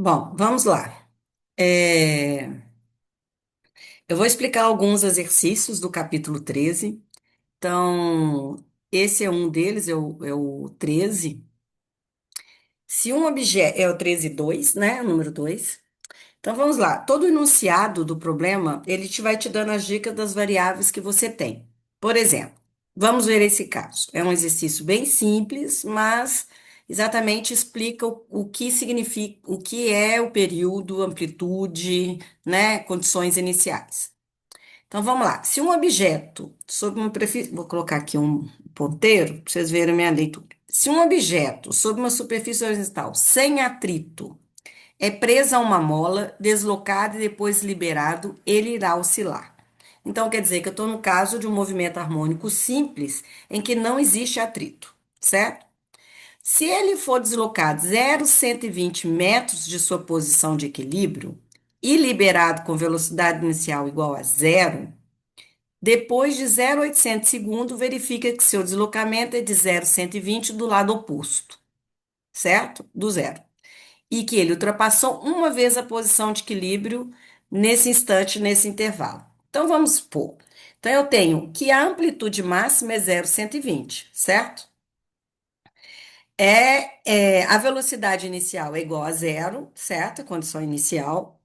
Bom, vamos lá. É, eu vou explicar alguns exercícios do capítulo 13. Então, esse é um deles, é o 13. Se um objeto é o 13.2, né? O número 2. Então, vamos lá. Todo enunciado do problema, ele vai te dando as dicas das variáveis que você tem. Por exemplo, vamos ver esse caso. É um exercício bem simples, mas exatamente explica o que significa, o que é o período, amplitude, né, condições iniciais. Então, vamos lá. Se um objeto, sob uma vou colocar aqui um ponteiro para vocês verem a minha leitura. Se um objeto sob uma superfície horizontal sem atrito é preso a uma mola, deslocado e depois liberado, ele irá oscilar. Então, quer dizer que eu estou no caso de um movimento harmônico simples em que não existe atrito, certo? Se ele for deslocado 0,120 metros de sua posição de equilíbrio e liberado com velocidade inicial igual a zero, depois de 0,800 segundos, verifica que seu deslocamento é de 0,120 do lado oposto, certo? Do zero. E que ele ultrapassou uma vez a posição de equilíbrio nesse instante, nesse intervalo. Então, vamos supor. Então, eu tenho que a amplitude máxima é 0,120, certo? A velocidade inicial é igual a zero, certo? A condição inicial.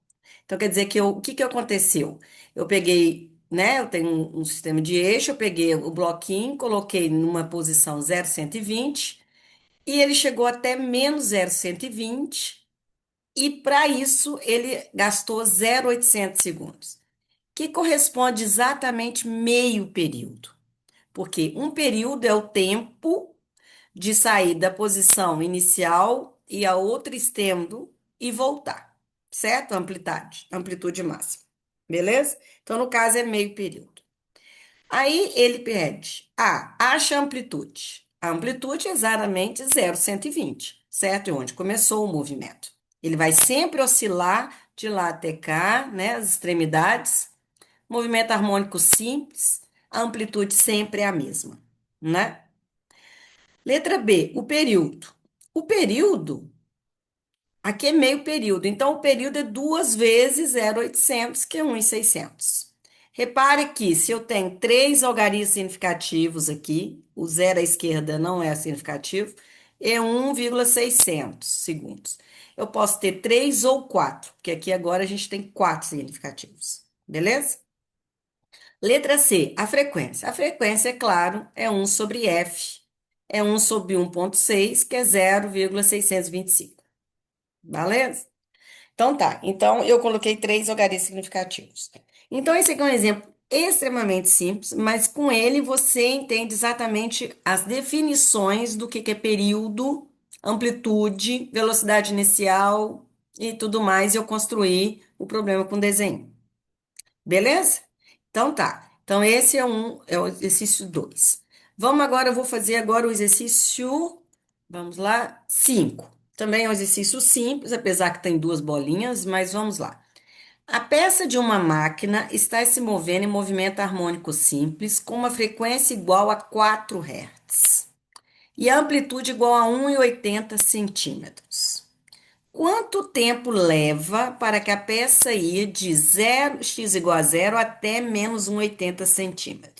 Então, quer dizer que o que que aconteceu? Eu peguei, né? Eu tenho um sistema de eixo, eu peguei o bloquinho, coloquei numa posição 0,120 e ele chegou até menos 0,120 e para isso ele gastou 0,800 segundos, que corresponde exatamente meio período, porque um período é o tempo de sair da posição inicial e a outra extendo e voltar, certo? Amplitude máxima. Beleza? Então, no caso, é meio período. Aí ele pede, acha a amplitude. A amplitude é exatamente 0,120, certo? É onde começou o movimento. Ele vai sempre oscilar de lá até cá, né? As extremidades. Movimento harmônico simples, a amplitude sempre é a mesma, né? Letra B, o período. O período, aqui é meio período, então o período é duas vezes 0,800, que é 1,600. Repare que se eu tenho três algarismos significativos aqui, o zero à esquerda não é significativo, é 1,600 segundos. Eu posso ter três ou quatro, porque aqui agora a gente tem quatro significativos, beleza? Letra C, a frequência. A frequência, é claro, é 1 sobre F. É 1 sobre 1,6, que é 0,625. Beleza? Então tá. Então eu coloquei três algarismos significativos. Então esse aqui é um exemplo extremamente simples, mas com ele você entende exatamente as definições do que é período, amplitude, velocidade inicial e tudo mais. E eu construí o problema com desenho. Beleza? Então tá. Então esse é o exercício 2. Vamos agora, eu vou fazer agora o exercício, vamos lá, 5. Também é um exercício simples, apesar que tem duas bolinhas, mas vamos lá. A peça de uma máquina está se movendo em movimento harmônico simples com uma frequência igual a 4 Hz e a amplitude igual a 1,80 centímetros. Quanto tempo leva para que a peça ir de zero x igual a zero até menos 1,80 centímetros?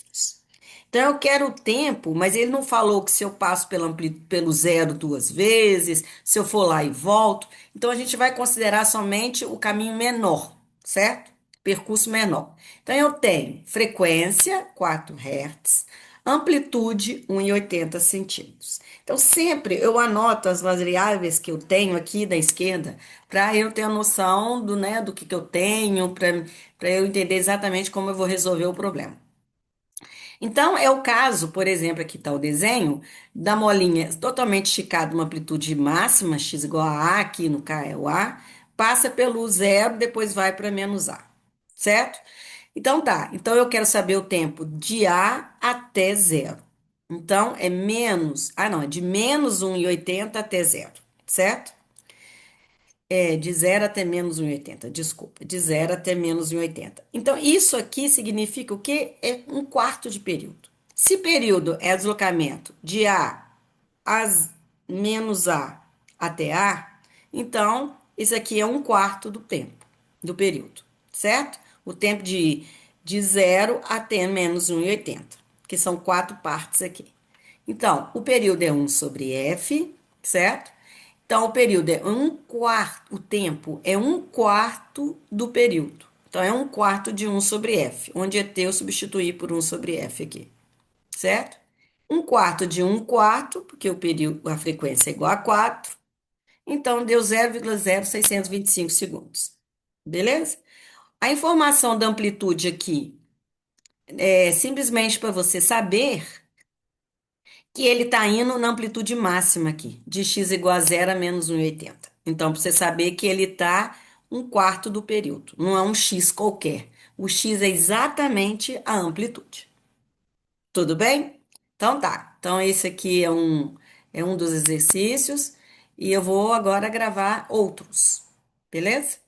Então, eu quero o tempo, mas ele não falou que se eu passo pelo zero duas vezes, se eu for lá e volto. Então, a gente vai considerar somente o caminho menor, certo? Percurso menor. Então, eu tenho frequência, 4 Hz, amplitude, 1,80 centímetros. Então, sempre eu anoto as variáveis que eu tenho aqui da esquerda, para eu ter a noção do, né, do que eu tenho, para eu entender exatamente como eu vou resolver o problema. Então, é o caso, por exemplo, aqui está o desenho da molinha totalmente esticada, uma amplitude máxima, x igual a, aqui no K é o A, passa pelo zero, depois vai para menos A, certo? Então tá, então eu quero saber o tempo de A até zero. Então, é menos, não, é de menos 1,80 até zero, certo? É, de zero até menos 1,80, desculpa, de zero até menos 1,80. Então, isso aqui significa o quê? É um quarto de período. Se período é deslocamento de A a menos A até A, então Isso aqui é um quarto do tempo, do período, certo? O tempo de 0 até menos 1,80, que são quatro partes aqui. Então, o período é um sobre f, certo? Então, o período é um quarto, o tempo é um quarto do período. Então, é um quarto de um sobre f, onde é t eu substituir por um sobre f aqui, certo? Um quarto de um quarto, porque o período, a frequência é igual a 4. Então, deu 0,0625 segundos. Beleza? A informação da amplitude aqui é simplesmente para você saber que ele está indo na amplitude máxima aqui, de x igual a 0 a menos 1,80. Então, para você saber que ele está um quarto do período, não é um x qualquer. O x é exatamente a amplitude. Tudo bem? Então tá. Então, esse aqui é um dos exercícios e eu vou agora gravar outros. Beleza?